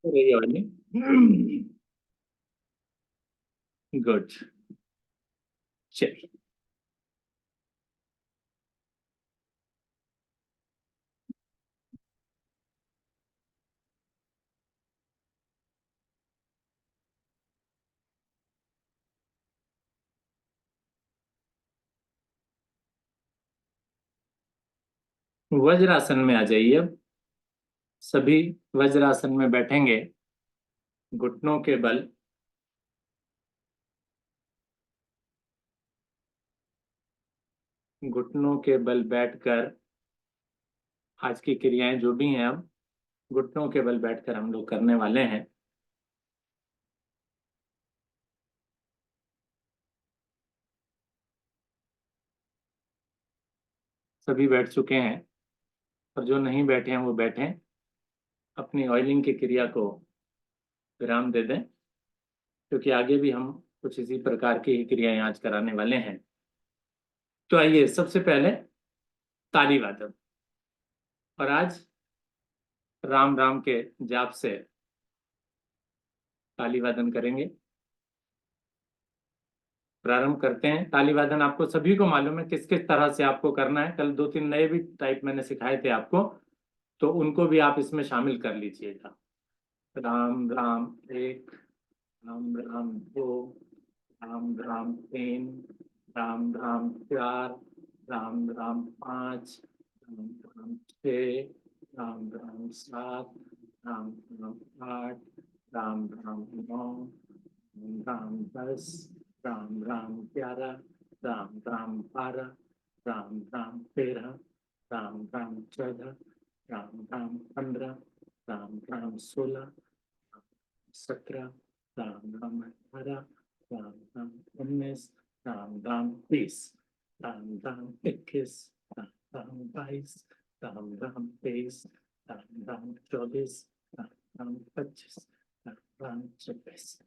ये वाली। गुड। चलिए, वज्रासन में आ जाइए अब। सभी वज्रासन में बैठेंगे, घुटनों के बल। घुटनों के बल बैठकर आज की क्रियाएं जो भी हैं, अब घुटनों के बल बैठकर हम लोग करने वाले हैं। सभी बैठ चुके हैं, और जो नहीं बैठे हैं वो बैठें, अपनी ऑयलिंग की क्रिया को विराम दे दें, क्योंकि आगे भी हम कुछ इसी प्रकार की ही क्रियाएं आज कराने वाले हैं। तो आइए, सबसे पहले ताली वादन। और आज राम राम के जाप से ताली वादन करेंगे। प्रारंभ करते हैं। ताली वादन आपको सभी को मालूम है किस किस तरह से आपको करना है। कल दो तीन नए भी टाइप मैंने सिखाए थे आपको, तो उनको भी आप इसमें शामिल कर लीजिएगा। राम राम एक, राम राम दो, राम राम तीन, राम राम चार, राम राम पाँच, राम राम छः, राम राम सात, राम राम आठ, राम राम नौ, राम राम 10, राम राम 11, राम राम 12, राम राम 13, राम राम 14, राम राम 15, राम राम 16, 17, राम राम 18, राम राम 19, राम राम 20, राम राम 21, राम राम 22, राम राम 23, राम राम 24, राम राम 25, राम राम 26,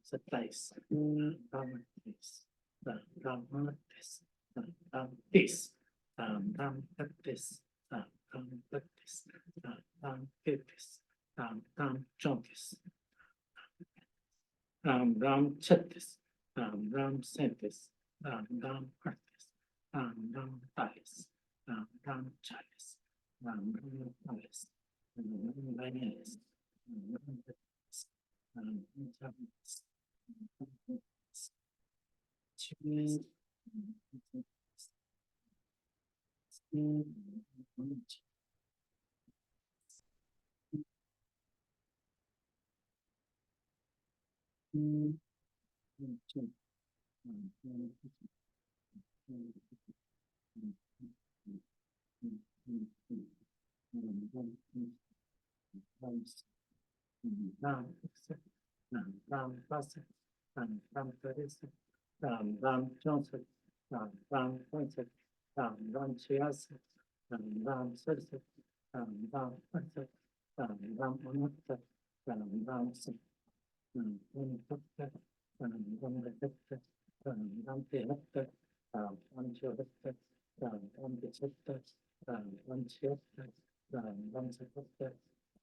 27, राम 28, राम राम 29, राम राम 30, राम राम 31, राम राम 32, राम राम 33, राम राम 34, राम राम 36, राम राम 37, राम राम 38, राम राम 40, राम राम 40, राम राम 40, राम राम 42, राम राम 43, राम राम 44, राम राम राम 62, राम राम 63, राम राम 64, राम राम 65, राम राम 86, राम राम 67, राम राम 68, राम राम 69, राम राम 70, राम राम 70, राम राम 72, राम राम 73, राम राम 74, राम राम 75, राम राम 76, राम राम 77,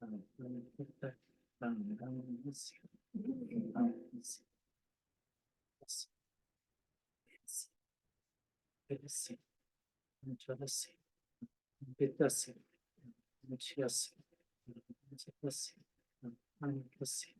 राम राम 78, राम राम 80, राम 80, 80, 85, 86, 86, 87, 88,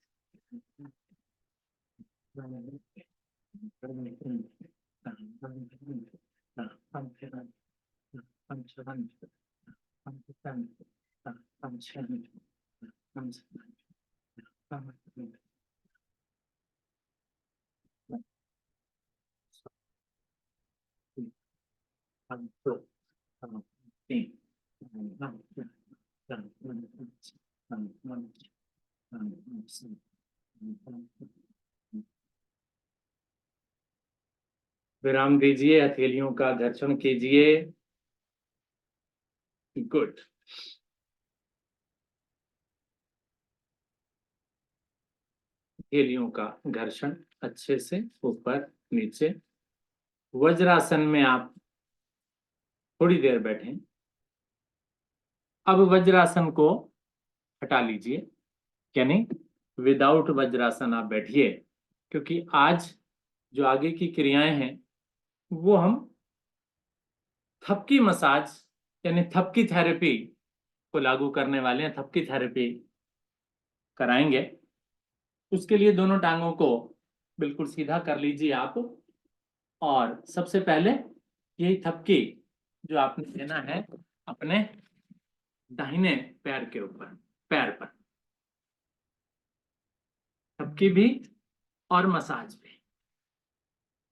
विराम दीजिए, हथेलियों का घर्षण कीजिए। गुड। हथेलियों का घर्षण अच्छे से ऊपर नीचे। वज्रासन में आप थोड़ी देर बैठें। अब वज्रासन को हटा लीजिए। यानी विदाउट वज्रासन आप बैठिए, क्योंकि आज जो आगे की क्रियाएं हैं वो हम थपकी मसाज यानी थपकी थेरेपी को लागू करने वाले हैं, थपकी थेरेपी कराएंगे। उसके लिए दोनों टांगों को बिल्कुल सीधा कर लीजिए आप, और सबसे पहले यही थपकी जो आपने देना है अपने दाहिने पैर के ऊपर, पैर पर थपकी भी और मसाज भी,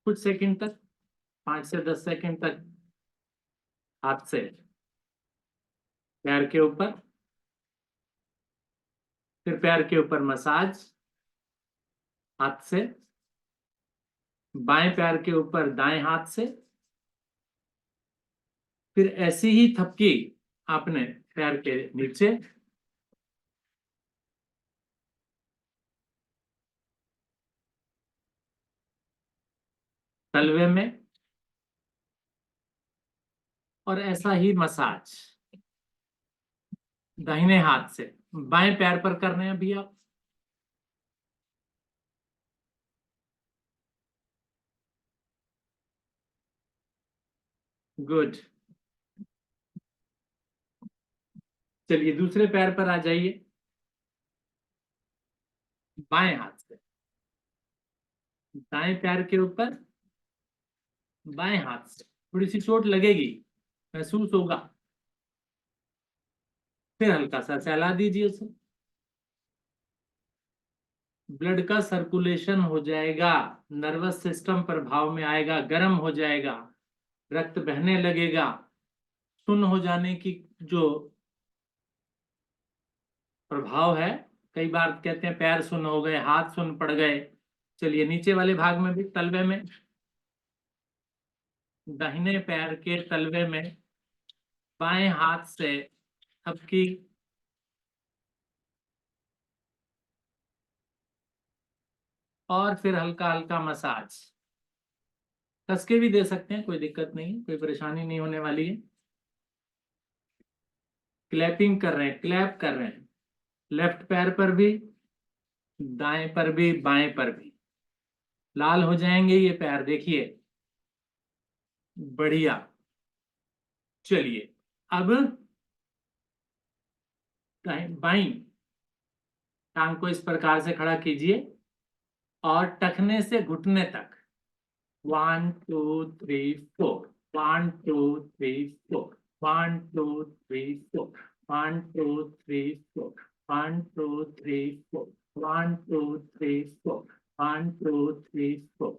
कुछ सेकंड तक, 5 से 10 सेकंड तक हाथ से पैर के ऊपर, फिर पैर के ऊपर मसाज हाथ से, बाएं पैर के ऊपर दाएं हाथ से, फिर ऐसी ही थपकी आपने पैर के नीचे, तलवे में, और ऐसा ही मसाज दाहिने हाथ से बाएं पैर पर करने हैं अभी आप। गुड। चलिए दूसरे पैर पर आ जाइए, बाएं हाथ से दाएं पैर के ऊपर, बाएं हाथ से, थोड़ी सी चोट लगेगी, महसूस होगा, फिर हल्का सा सहला दीजिए उसे, ब्लड का सर्कुलेशन हो जाएगा, नर्वस सिस्टम प्रभाव में आएगा, गर्म हो जाएगा, रक्त बहने लगेगा, सुन्न हो जाने की जो प्रभाव है, कई बार कहते हैं पैर सुन्न हो गए, हाथ सुन्न पड़ गए। चलिए नीचे वाले भाग में भी, तलवे में, दाहिने पैर के तलवे में बाएं हाथ से थपकी, और फिर हल्का हल्का मसाज, कस के भी दे सकते हैं, कोई दिक्कत नहीं, कोई परेशानी नहीं होने वाली है। क्लैपिंग कर रहे हैं, क्लैप कर रहे हैं, लेफ्ट पैर पर भी, दाएं पर भी, बाएं पर भी। लाल हो जाएंगे ये पैर, देखिए, बढ़िया। चलिए अब बाईं टांग को इस प्रकार से खड़ा कीजिए और टखने से घुटने तक 1 2 3 4, 1 2 3 4, 1 2 3 4, 1 2 3 4, 1 2 3 4, 1 2 3 4, 1 2 3 4,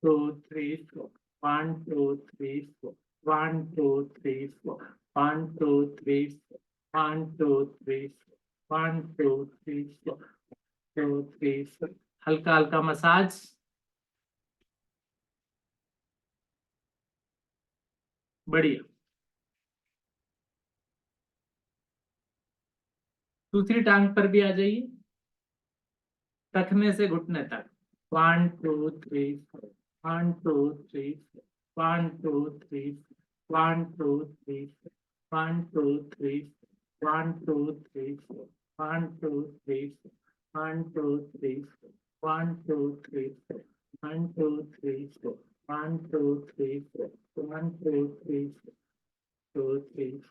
2 3 4, 1 2 3 4, 1 2 3 4, 1 2 3 4, 1 2 3 4, 1 2 3 4, 2 3 4, हल्का हल्का मसाज। बढ़िया। दूसरी टांग पर भी आ जाइए, टखने से घुटने तक, 1 2 3 4, 1 2 3 4, 1 2 3 4, 1 2 3 4, 1 2 3 4, 1 2 3 4, 1 2 3 4, 1 2 3 4, 1 2 3 4, 1 2 3 4, 1 2 3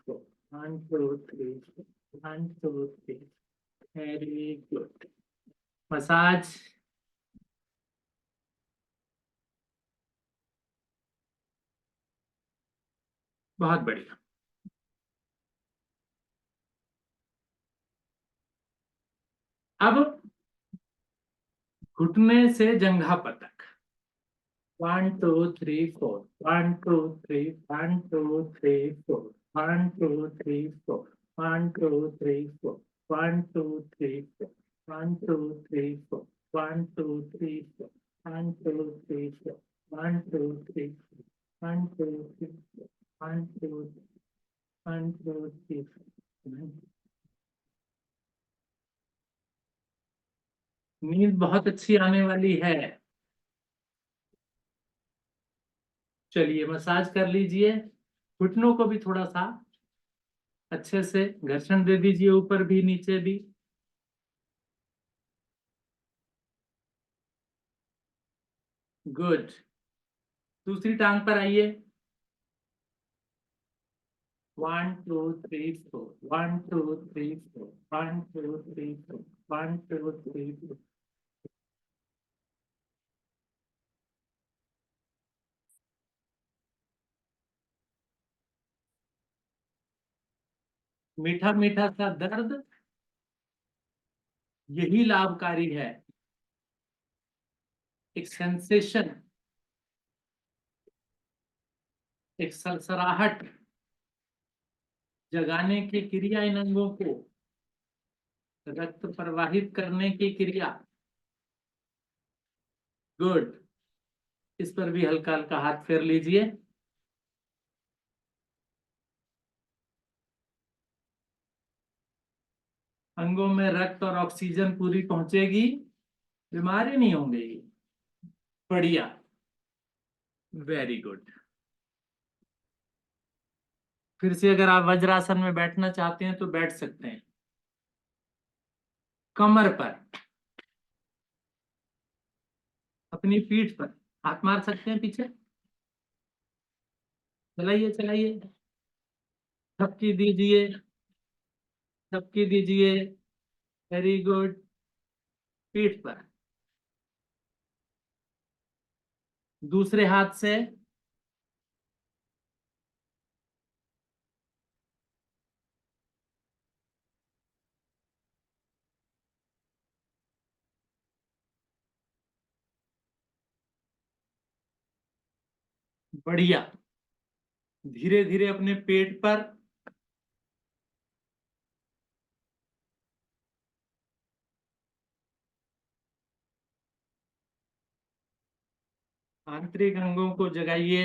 4, 1 2 3 4, 1 2 3 4, वेरी गुड। मसाज। बहुत बढ़िया। अब घुटने से जंघा तक, 1 2 3 4, 1 2 3, 1 2 3 4, 1 2 3 4, 1 2 3 4, 1 2 3 4, 1 2 3 4, 1 2 3 4, 1 2 3 4, 1 2 3 4, 1 2 3 4, 1 2 3, नींद बहुत अच्छी आने वाली है। चलिए मसाज कर लीजिए, घुटनों को भी थोड़ा सा अच्छे से घर्षण दे दीजिए, ऊपर भी नीचे भी, गुड। दूसरी टांग पर आइए। 1 2 3 4, 1 2 3 4, 1 2 3 4, 1 2 3 4। मीठा मीठा सा दर्द, यही लाभकारी है। एक सेंसेशन, एक सरसराहट जगाने की क्रिया, इन अंगों को रक्त प्रवाहित करने की क्रिया। गुड। इस पर भी हल्का हल्का हाथ फेर लीजिए। अंगों में रक्त और ऑक्सीजन पूरी पहुंचेगी, बीमारी नहीं होंगी। बढ़िया, वेरी गुड। फिर से अगर आप वज्रासन में बैठना चाहते हैं तो बैठ सकते हैं। कमर पर, अपनी पीठ पर हाथ मार सकते हैं पीछे। चलाइए चलाइए, थपकी दीजिए, थपकी दीजिए। Very good. पीठ पर, दूसरे हाथ से बढ़िया, धीरे धीरे अपने पेट पर, आंतरिक अंगों को जगाइए।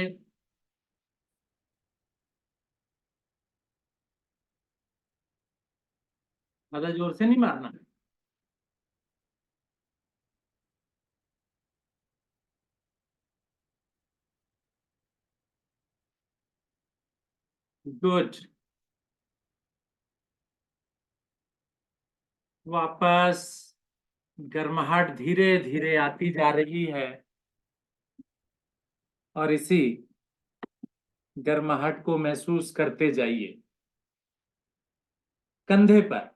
ज्यादा जोर से नहीं मारना। गुड। वापस गर्माहट धीरे धीरे आती जा रही है, और इसी गर्माहट को महसूस करते जाइए। कंधे पर,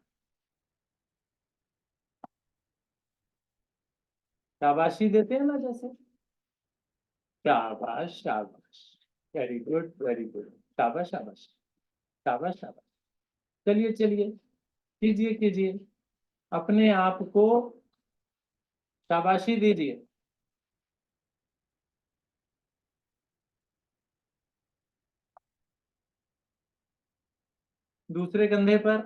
शाबाशी देते हैं ना जैसे। शाबाश शाबाश, वेरी गुड वेरी गुड। शाबाश शाबाश, शाबाश शाबाश। चलिए चलिए, कीजिए कीजिए, अपने आप को शाबाशी दीजिए। दूसरे कंधे पर,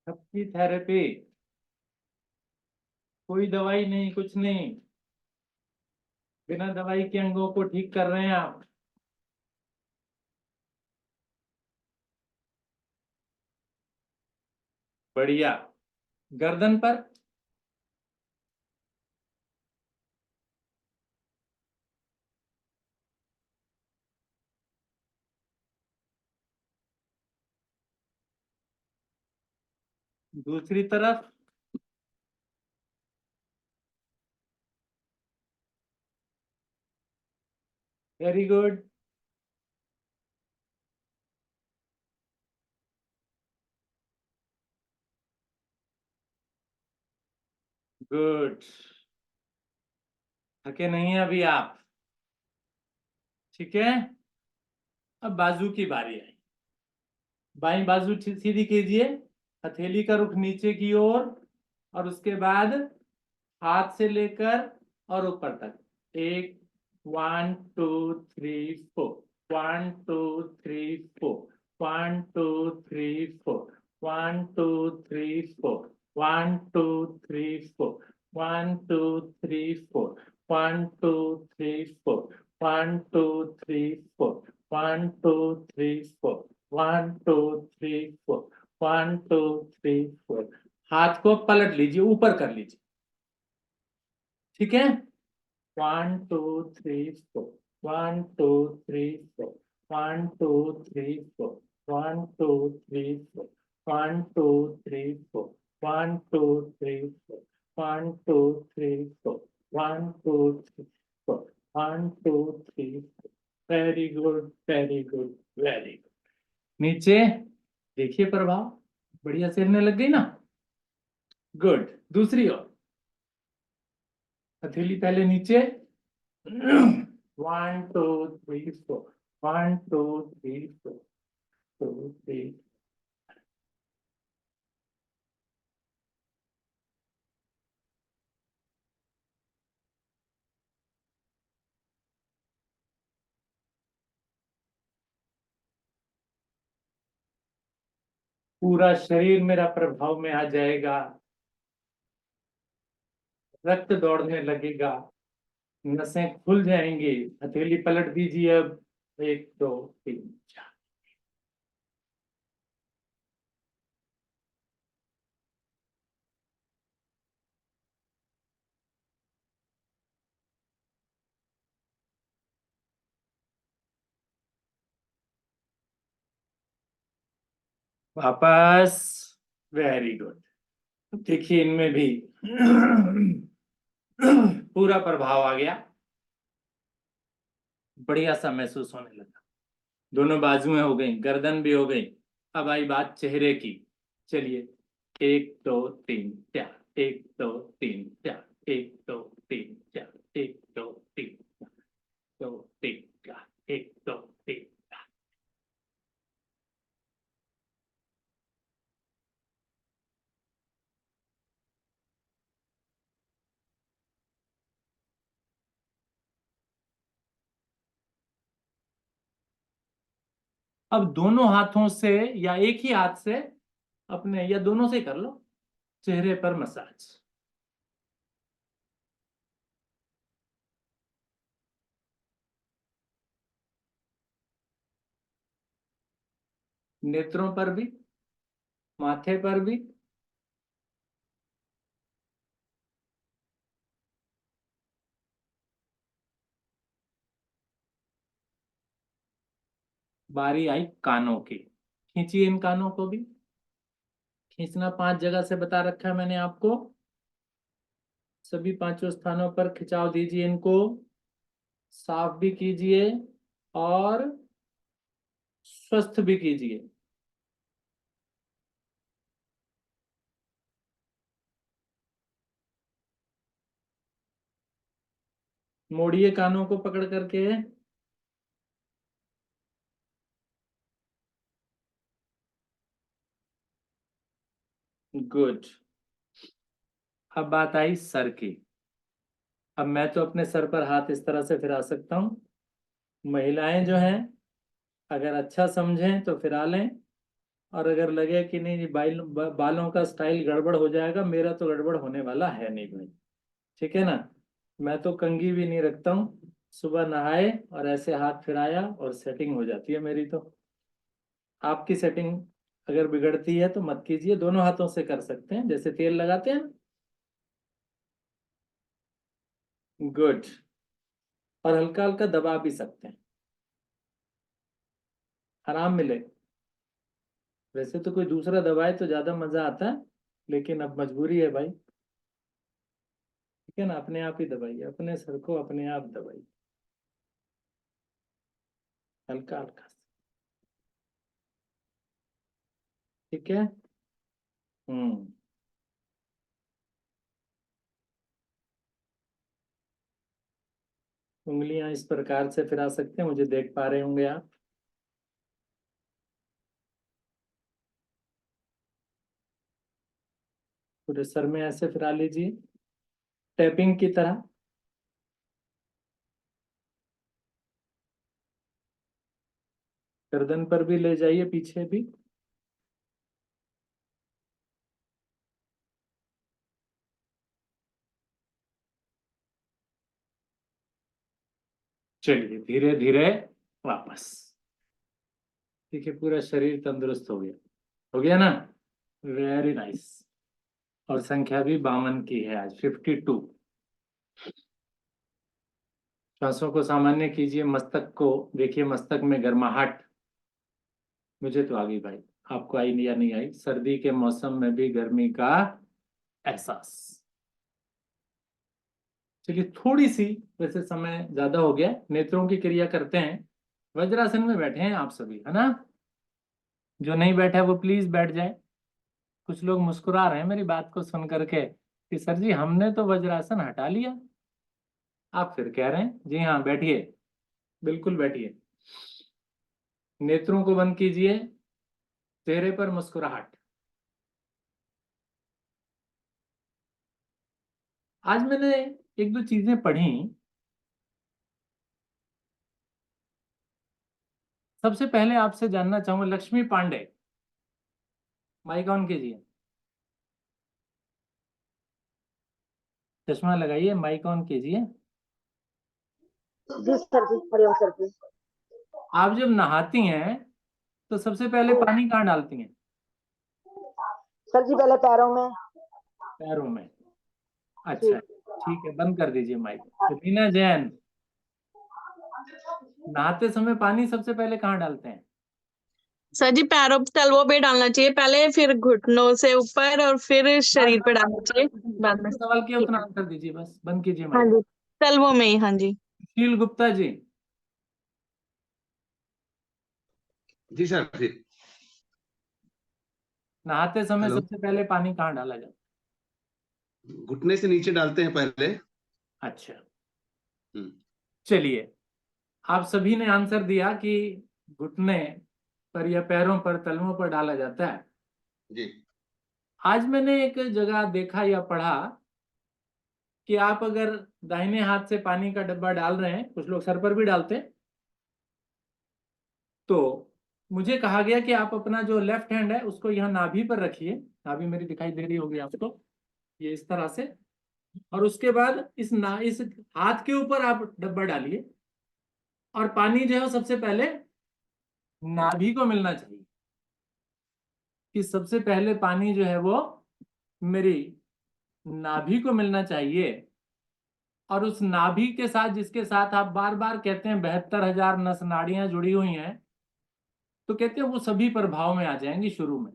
सबकी थेरेपी, कोई दवाई नहीं, कुछ नहीं, बिना दवाई के अंगों को ठीक कर रहे हैं आप। बढ़िया। गर्दन पर, दूसरी तरफ, वेरी गुड। गुड। थके नहीं हैं अभी आप, ठीक है। अब बाजू की बारी है। बाईं बाजू सीधी कीजिए, हथेली का रुख नीचे की ओर, और उसके बाद हाथ से लेकर और ऊपर तक। एक, 1 2 3 4, 1 2 3 4, 1 2 3 4, 1 2 3 4, 1 2 3 4, 1 2 3 4, 1 2 3 4, 1 2 3 4, 1 2 3 4, 1 2 3 4, 1 2 3 4। हाथ को पलट लीजिए, ऊपर कर लीजिए, ठीक है। 1 2 3 4, 1 2 3 4, 1 2 3 4, 1 2 3 4, 1 2 3 4, 1 2 3 4 1 2 3 4 1 2 3 4 1 2 3 4 very good very good very good. नीचे देखिए प्रभाव बढ़िया से हिलने लग गई ना। गुड। दूसरी ओर हथेली पहले नीचे 1 2 3 4 1 2 3 4 2 3। पूरा शरीर मेरा प्रभाव में आ जाएगा, रक्त दौड़ने लगेगा, नसें खुल जाएंगी। हथेली पलट दीजिए अब। 1 2 3 4। वापस। Very good. देखिए इनमें भी पूरा प्रभाव आ गया, बढ़िया सा महसूस होने लगा। दोनों बाजुएं हो गई, गर्दन भी हो गई। अब आई बात चेहरे की। चलिए 1 2 3 4 1 2 3 4 1 2 3 4 1 2 3 4 2 3 4 1 2 3। अब दोनों हाथों से या एक ही हाथ से अपने या दोनों से कर लो चेहरे पर मसाज। नेत्रों पर भी, माथे पर भी। बारी आई कानों की। खींचिए इन कानों को भी। खींचना 5 जगह से बता रखा है मैंने आपको। सभी 5 स्थानों पर खिंचाव दीजिए इनको। साफ भी कीजिए और स्वस्थ भी कीजिए। मोड़िए कानों को पकड़ करके। गुड। अब बात आई सर की। अब मैं तो अपने सर पर हाथ इस तरह से फिरा सकता हूँ। महिलाएं जो हैं अगर अच्छा समझें तो फिरा लें, और अगर लगे कि नहीं जी बालों का स्टाइल गड़बड़ हो जाएगा, मेरा तो गड़बड़ होने वाला है नहीं भाई। ठीक है ना। मैं तो कंघी भी नहीं रखता हूँ। सुबह नहाए और ऐसे हाथ फिराया और सेटिंग हो जाती है मेरी तो। आपकी सेटिंग अगर बिगड़ती है तो मत कीजिए, दोनों हाथों से कर सकते हैं जैसे तेल लगाते हैं। गुड। और हल्का हल्का दबा भी सकते हैं, आराम मिले। वैसे तो कोई दूसरा दबाए तो ज्यादा मजा आता है, लेकिन अब मजबूरी है भाई। ठीक है ना। अपने आप ही दबाइए, अपने सर को अपने आप दबाइए, हल्का हल्का। ठीक है। हम्म। उंगलियां इस प्रकार से फिरा सकते हैं, मुझे देख पा रहे होंगे आप। पूरे सर में ऐसे फिरा लीजिए, टैपिंग की तरह। गर्दन पर भी ले जाइए, पीछे भी। चलिए धीरे धीरे वापस। देखिए पूरा शरीर तंदुरुस्त हो गया। हो गया ना। Very nice. और संख्या भी 52 की है आज, 52। श्वासों को सामान्य कीजिए, मस्तक को देखिए, मस्तक में गर्माहट। मुझे तो आ गई भाई। आपको आई या नहीं आई? सर्दी के मौसम में भी गर्मी का एहसास। चलिए थोड़ी सी, वैसे समय ज्यादा हो गया, नेत्रों की क्रिया करते हैं। वज्रासन में बैठे हैं आप सभी, है ना? जो नहीं बैठा है वो प्लीज बैठ जाए। कुछ लोग मुस्कुरा रहे हैं मेरी बात को सुन करके कि सर जी हमने तो वज्रासन हटा लिया। आप फिर कह रहे हैं जी हाँ बैठिए, बिल्कुल बैठिए। नेत्रों को बंद कीजिए, चेहरे पर मुस्कुराहट। आज मैंने एक दो चीजें पढ़ी। सबसे पहले आपसे जानना चाहूंगा, लक्ष्मी पांडे, माइक ऑन कीजिए, चश्मा लगाइए, माइक ऑन कीजिए। जी सर जी, हरिओम सर जी। आप जब नहाती हैं तो सबसे पहले पानी कहाँ डालती हैं? सर जी पहले पैरों में। पैरों में। जी। अच्छा, ठीक है, बंद कर दीजिए माइक। रीना जैन, नहाते समय पानी सबसे पहले कहाँ डालते हैं? सर जी पैरों तलवों पे डालना चाहिए पहले, फिर घुटनों से ऊपर और फिर बस शरीर पे बस डालना चाहिए बाद में। जितना सवाल किया ठीक उतना है। आंसर दीजिए, बस बंद कीजिए हाँ माइक। जी, तलवों में ही। हाँ जी। सुशील गुप्ता जी, जी सर जी। नहाते समय हेलो। सबसे पहले पानी कहाँ डाला जाता घुटने से नीचे डालते हैं पहले। है? अच्छा, हम्म। चलिए, आप सभी ने आंसर दिया कि घुटने पर या पैरों पर, तलवों पर डाला जाता है। जी। आज मैंने एक जगह देखा या पढ़ा कि आप अगर दाहिने हाथ से पानी का डब्बा डाल रहे हैं, कुछ लोग सर पर भी डालते हैं, तो मुझे कहा गया कि आप अपना जो लेफ्ट हैंड है उसको यहाँ नाभि पर रखिए। नाभि मेरी दिखाई दे रही होगी आपको, ये इस तरह से। और उसके बाद इस हाथ के ऊपर आप डब्बा डालिए, और पानी जो है सबसे पहले नाभि को मिलना चाहिए। कि सबसे पहले पानी जो है वो मेरी नाभि को मिलना चाहिए। और उस नाभि के साथ, जिसके साथ आप बार बार कहते हैं 72,000 नस नाड़ियां जुड़ी हुई हैं, तो कहते हैं वो सभी प्रभाव में आ जाएंगी शुरू में,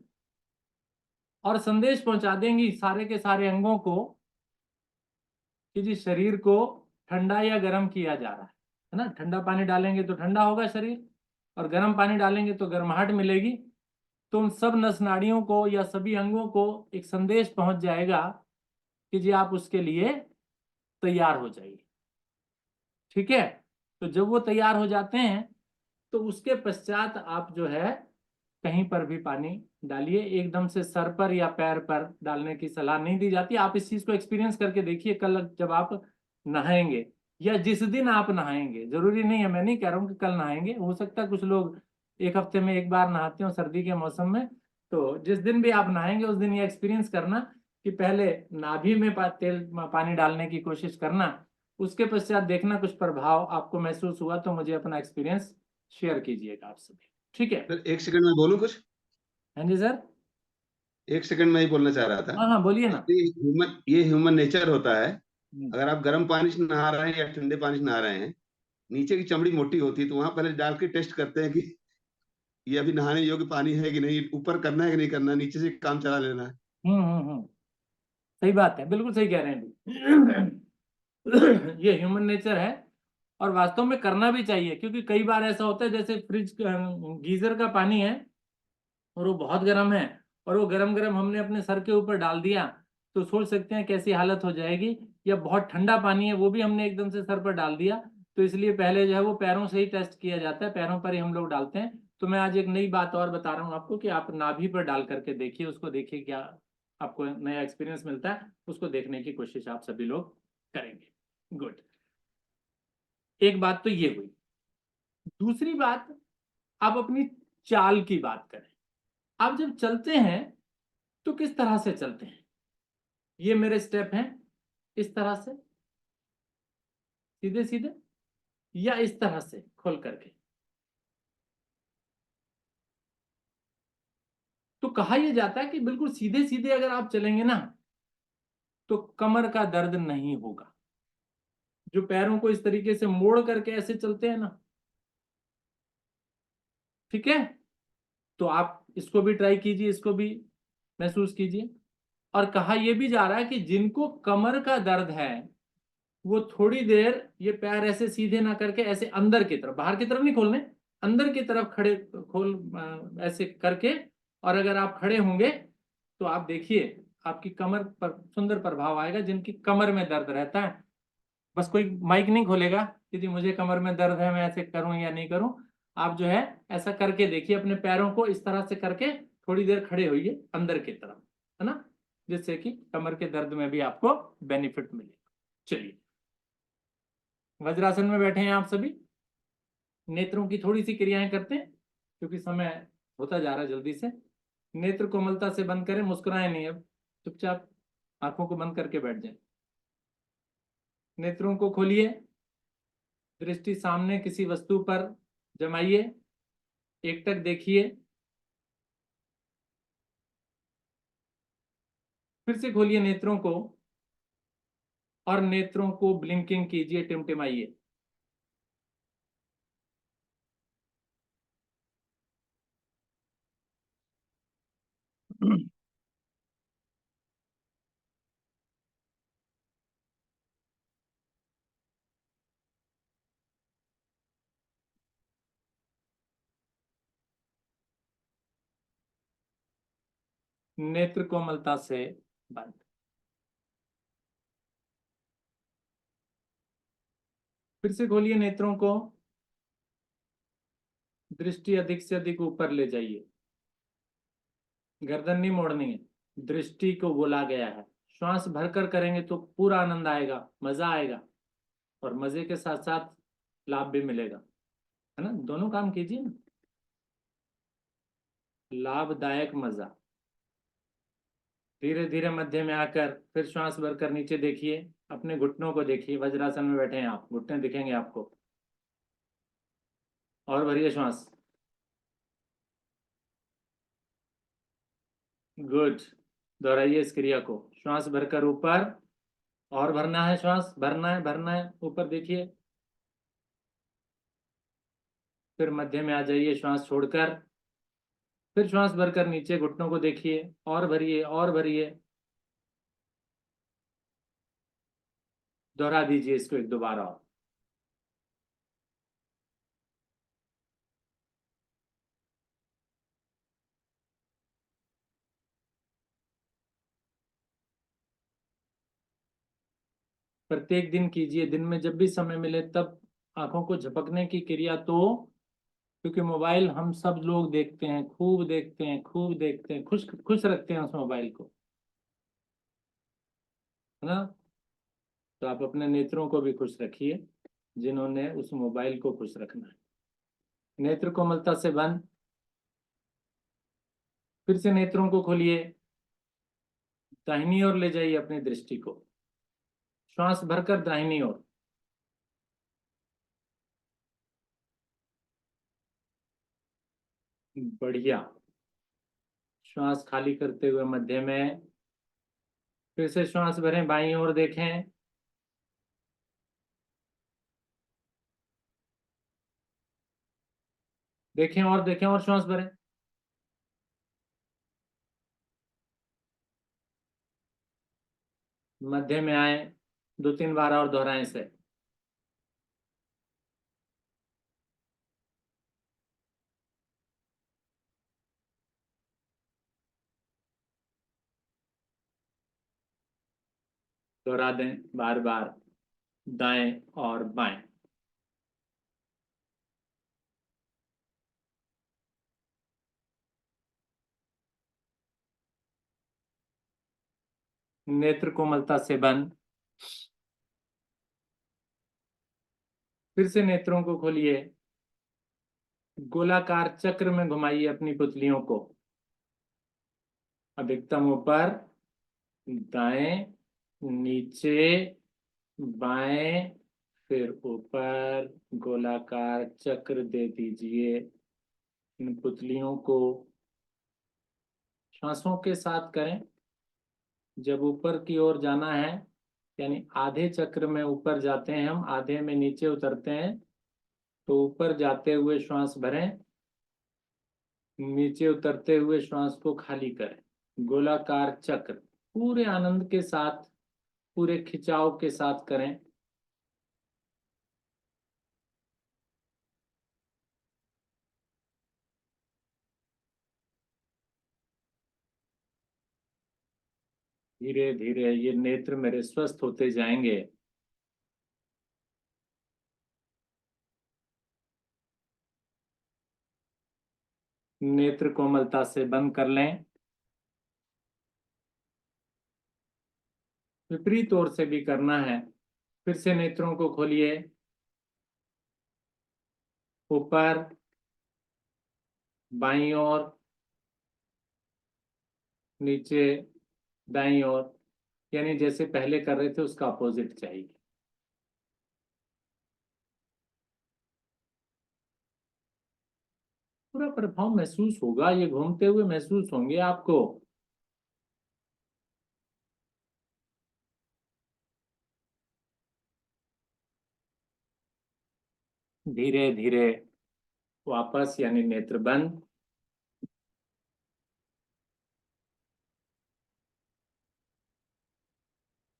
और संदेश पहुंचा देंगी सारे के सारे अंगों को कि जी शरीर को ठंडा या गर्म किया जा रहा है ना? ठंडा पानी डालेंगे तो ठंडा होगा शरीर, और गर्म पानी डालेंगे तो गर्माहट मिलेगी। तो उन सब नस नाड़ियों को या सभी अंगों को एक संदेश पहुंच जाएगा कि जी आप उसके लिए तैयार हो जाइए। ठीक है? तो जब वो तैयार हो जाते हैं तो उसके पश्चात आप जो है कहीं पर भी पानी डालिए। एकदम से सर पर या पैर पर डालने की सलाह नहीं दी जाती। आप इस चीज को एक्सपीरियंस करके देखिए, कल जब आप नहाएंगे या जिस दिन आप नहाएंगे, जरूरी नहीं है, मैं नहीं कह रहा हूँ कि कल नहाएंगे, हो सकता है कुछ लोग एक हफ्ते में एक बार नहाते हो सर्दी के मौसम में। तो जिस दिन भी आप नहाएंगे उस दिन ये एक्सपीरियंस करना कि पहले नाभि में पानी डालने की कोशिश करना, उसके पश्चात देखना कुछ प्रभाव आपको महसूस हुआ तो मुझे अपना एक्सपीरियंस शेयर कीजिएगा आप सभी। ठीक है? सर एक सेकंड में बोलूं कुछ? हाँ जी सर। एक सेकंड में ही बोलना चाह रहा था। हाँ हाँ बोलिए ना। ये ह्यूमन नेचर होता है। हम्म। अगर आप गर्म पानी से नहा रहे हैं या ठंडे पानी से नहा रहे हैं, नीचे की चमड़ी मोटी होती है, तो वहां पहले डाल के टेस्ट करते हैं कि ये अभी नहाने योग्य पानी है कि नहीं, ऊपर करना है कि नहीं करना, नीचे से काम चला लेना है। हम्म। सही बात है, बिल्कुल सही कह रहे हैं ये ह्यूमन नेचर है, और वास्तव में करना भी चाहिए। क्योंकि कई बार ऐसा होता है, जैसे फ्रिज गीजर का पानी है और वो बहुत गर्म है, और वो गरम गरम हमने अपने सर के ऊपर डाल दिया, तो सोच सकते हैं कैसी हालत हो जाएगी। या बहुत ठंडा पानी है, वो भी हमने एकदम से सर पर डाल दिया। तो इसलिए पहले जो है वो पैरों से ही टेस्ट किया जाता है, पैरों पर ही हम लोग डालते हैं। तो मैं आज एक नई बात और बता रहा हूँ आपको कि आप नाभि पर डाल करके देखिए, उसको देखिए क्या आपको नया एक्सपीरियंस मिलता है, उसको देखने की कोशिश आप सभी लोग करेंगे। गुड। एक बात तो ये हुई। दूसरी बात, आप अपनी चाल की बात करें। आप जब चलते हैं तो किस तरह से चलते हैं? ये मेरे स्टेप हैं, इस तरह से सीधे सीधे, या इस तरह से खोल करके? तो कहा यह जाता है कि बिल्कुल सीधे सीधे अगर आप चलेंगे ना तो कमर का दर्द नहीं होगा। जो पैरों को इस तरीके से मोड़ करके ऐसे चलते हैं ना, ठीक है, तो आप इसको भी ट्राई कीजिए, इसको भी महसूस कीजिए। और कहा यह भी जा रहा है कि जिनको कमर का दर्द है वो थोड़ी देर ये पैर ऐसे सीधे ना करके ऐसे अंदर की तरफ, बाहर की तरफ नहीं खोलने, अंदर की तरफ खड़े ऐसे करके, और अगर आप खड़े होंगे तो आप देखिए आपकी कमर पर सुंदर प्रभाव आएगा। जिनकी कमर में दर्द रहता है, बस कोई माइक नहीं खोलेगा कि जी मुझे कमर में दर्द है, मैं ऐसे करूं या नहीं करूं, आप जो है ऐसा करके देखिए, अपने पैरों को इस तरह से करके थोड़ी देर खड़े होइए अंदर की तरफ, है ना, जिससे कि कमर के दर्द में भी आपको बेनिफिट मिलेगा। चलिए, वज्रासन में बैठे हैं आप सभी। नेत्रों की थोड़ी सी क्रियाएं करते हैं क्योंकि समय होता जा रहा है जल्दी से। नेत्र कोमलता से बंद करें, मुस्कुराएं नहीं, अब चुपचाप आंखों को बंद करके बैठ जाएं। नेत्रों को खोलिए, दृष्टि सामने किसी वस्तु पर जमाइए, एकटक देखिए, फिर से खोलिए नेत्रों को और नेत्रों को ब्लिंकिंग कीजिए, टिमटिमाइए। नेत्र कोमलता से बंद। फिर से खोलिए नेत्रों को, दृष्टि अधिक से अधिक ऊपर ले जाइए, गर्दन नहीं मोड़नी है, दृष्टि को बोला गया है। श्वास भरकर करेंगे तो पूरा आनंद आएगा, मजा आएगा, और मजे के साथ साथ लाभ भी मिलेगा, है ना। दोनों काम कीजिए ना, लाभदायक मजा। धीरे धीरे मध्य में आकर फिर श्वास भरकर नीचे देखिए, अपने घुटनों को देखिए। वज्रासन में बैठे हैं आप, घुटने दिखेंगे आपको। और भरिए श्वास, गुड। दोहराइए इस क्रिया को, श्वास भरकर ऊपर, और भरना है, श्वास भरना है, भरना है, ऊपर देखिए। फिर मध्य में आ जाइए श्वास छोड़कर, फिर श्वास भरकर नीचे, घुटनों को देखिए, और भरिए और भरिए। दोहरा दीजिए इसको एक दो बार और। प्रत्येक दिन कीजिए, दिन में जब भी समय मिले तब आंखों को झपकने की क्रिया, तो क्योंकि मोबाइल हम सब लोग देखते हैं, खूब देखते हैं, खूब देखते हैं, खुश खुश रखते हैं उस मोबाइल को, है ना। तो आप अपने नेत्रों को भी खुश रखिए जिन्होंने उस मोबाइल को खुश रखना है। नेत्र कोमलता से बंद। फिर से नेत्रों को खोलिए, दाहिनी ओर ले जाइए अपनी दृष्टि को, श्वास भरकर दाहिनी ओर। बढ़िया। श्वास खाली करते हुए मध्य में, फिर से श्वास भरें, बाईं ओर देखें। देखें और देखें और श्वास भरें। मध्य में आए, दो तीन बार और दोहराएं इसे। दोहरा दें बार बार, दाएं और बाएं। नेत्र कोमलता से बंद। फिर से नेत्रों को खोलिए, गोलाकार चक्र में घुमाइए अपनी पुतलियों को, अधिकतम ऊपर, दाएं, नीचे, बाएं, फिर ऊपर, गोलाकार चक्र दे दीजिए इन पुतलियों को। श्वासों के साथ करें। जब ऊपर की ओर जाना है, यानी आधे चक्र में ऊपर जाते हैं हम, आधे में नीचे उतरते हैं, तो ऊपर जाते हुए श्वास भरें, नीचे उतरते हुए श्वास को खाली करें, गोलाकार चक्र पूरे आनंद के साथ, पूरे खिंचाव के साथ करें। धीरे धीरे ये नेत्र मेरे स्वस्थ होते जाएंगे। नेत्र कोमलता से बंद कर लें। विपरीत ओर से भी करना है। फिर से नेत्रों को खोलिए, ऊपर, बाईं ओर, नीचे, दाईं ओर, यानी जैसे पहले कर रहे थे उसका अपोजिट चाहिए। पूरा प्रभाव महसूस होगा, ये घूमते हुए महसूस होंगे आपको। धीरे धीरे वापस, यानी नेत्र बंद।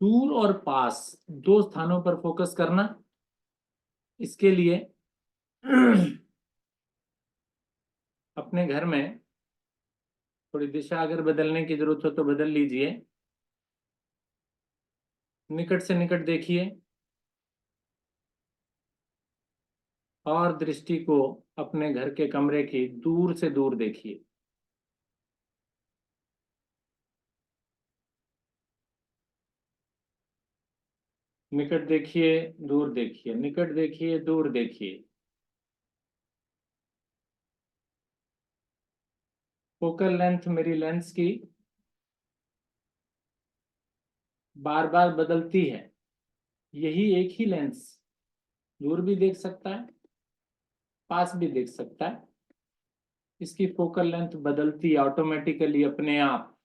दूर और पास दो स्थानों पर फोकस करना। इसके लिए अपने घर में थोड़ी दिशा अगर बदलने की जरूरत हो तो बदल लीजिए। निकट से निकट देखिए और दृष्टि को अपने घर के कमरे की दूर से दूर देखिए। निकट देखिए, दूर देखिए, निकट देखिए, दूर देखिए। फोकल लेंथ मेरी लेंस की बार बार बदलती है। यही एक ही लेंस दूर भी देख सकता है, पास भी देख सकता है। इसकी फोकल लेंथ बदलती है ऑटोमेटिकली, अपने आप,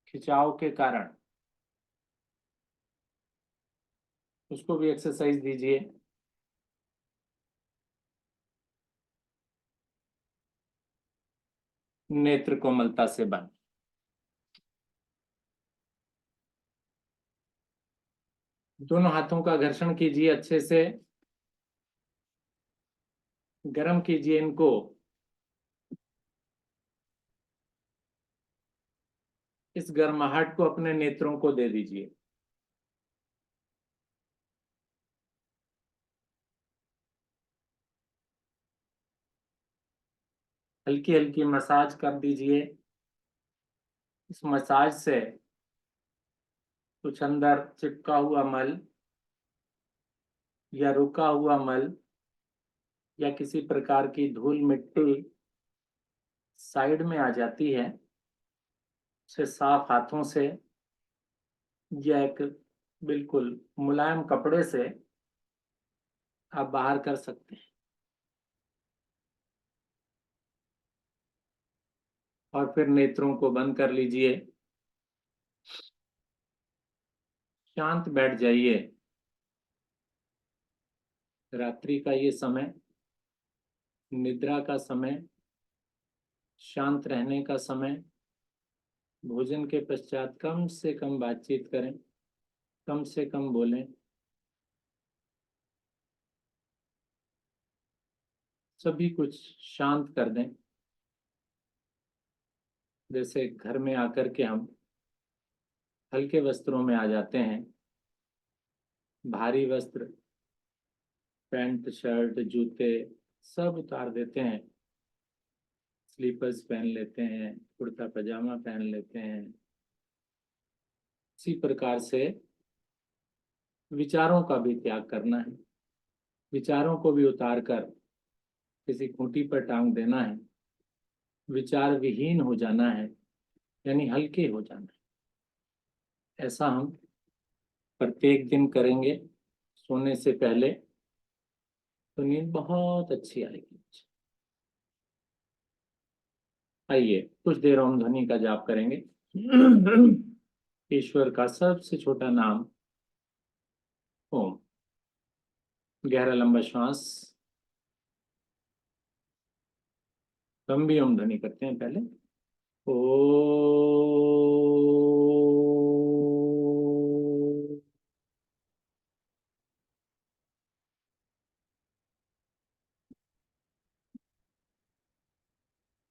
खिंचाव के कारण। उसको भी एक्सरसाइज दीजिए। नेत्र कोमलता से बंद। दोनों हाथों का घर्षण कीजिए, अच्छे से गर्म कीजिए इनको। इस गर्माहट को अपने नेत्रों को दे दीजिए। हल्की हल्की मसाज कर दीजिए। इस मसाज से कुछ अंदर चिपका हुआ मल या रुका हुआ मल या किसी प्रकार की धूल मिट्टी साइड में आ जाती है। उसे साफ हाथों से या एक बिल्कुल मुलायम कपड़े से आप बाहर कर सकते हैं। और फिर नेत्रों को बंद कर लीजिए। शांत बैठ जाइए। रात्रि का ये समय निद्रा का समय, शांत रहने का समय। भोजन के पश्चात कम से कम बातचीत करें, कम से कम बोलें। सभी कुछ शांत कर दें। जैसे घर में आकर के हम हल्के वस्त्रों में आ जाते हैं, भारी वस्त्र, पैंट शर्ट जूते सब उतार देते हैं, स्लीपर्स पहन लेते हैं, कुर्ता पजामा पहन लेते हैं। इसी प्रकार से विचारों का भी त्याग करना है। विचारों को भी उतार कर किसी खूंटी पर टांग देना है। विचार विहीन हो जाना है, यानी हल्के हो जाना है। ऐसा हम प्रत्येक दिन करेंगे सोने से पहले, तो नींद बहुत अच्छी आएगी। आइए कुछ देर ओम ध्वनि का जाप करेंगे। ईश्वर का सबसे छोटा नाम ओम। गहरा लंबा श्वास, लंबी ओम ध्वनि करते हैं पहले। ओ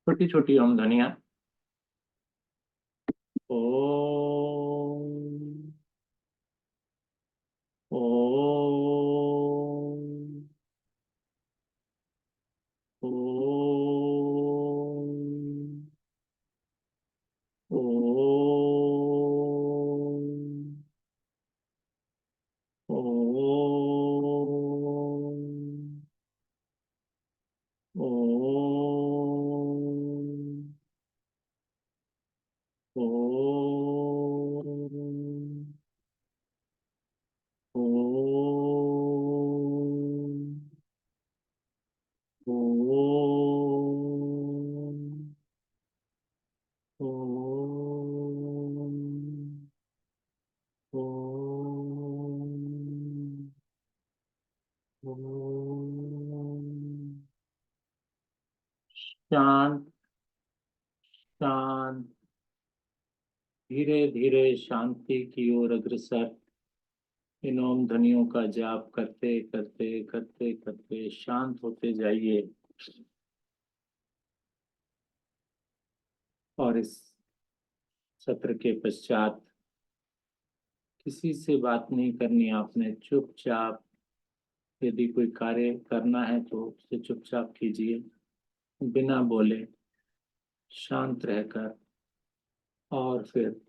छोटी छोटी ओम ध्वनिया। ओ ओ ओ शांत शांत, धीरे धीरे शांति की ओर अग्रसर इन ओम ध्वनियों का जाप करते करते करते करते शांत होते जाइए। और इस सत्र के पश्चात किसी से बात नहीं करनी आपने, चुपचाप यदि कोई कार्य करना है तो उसे चुपचाप कीजिए, बिना बोले, शांत रहकर। और फिर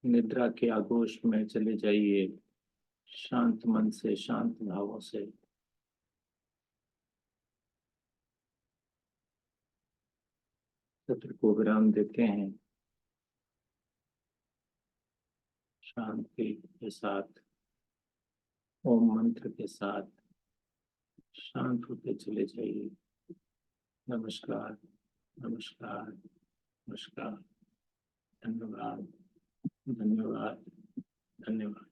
निद्रा के आगोश में चले जाइए, शांत मन से, शांत भावों से। सत्र को विराम देते हैं। शांति के साथ, ओम मंत्र के साथ शांत होते चले जाइए। नमस्कार, नमस्कार, नमस्कार। धन्यवाद, धन्यवाद, धन्यवाद।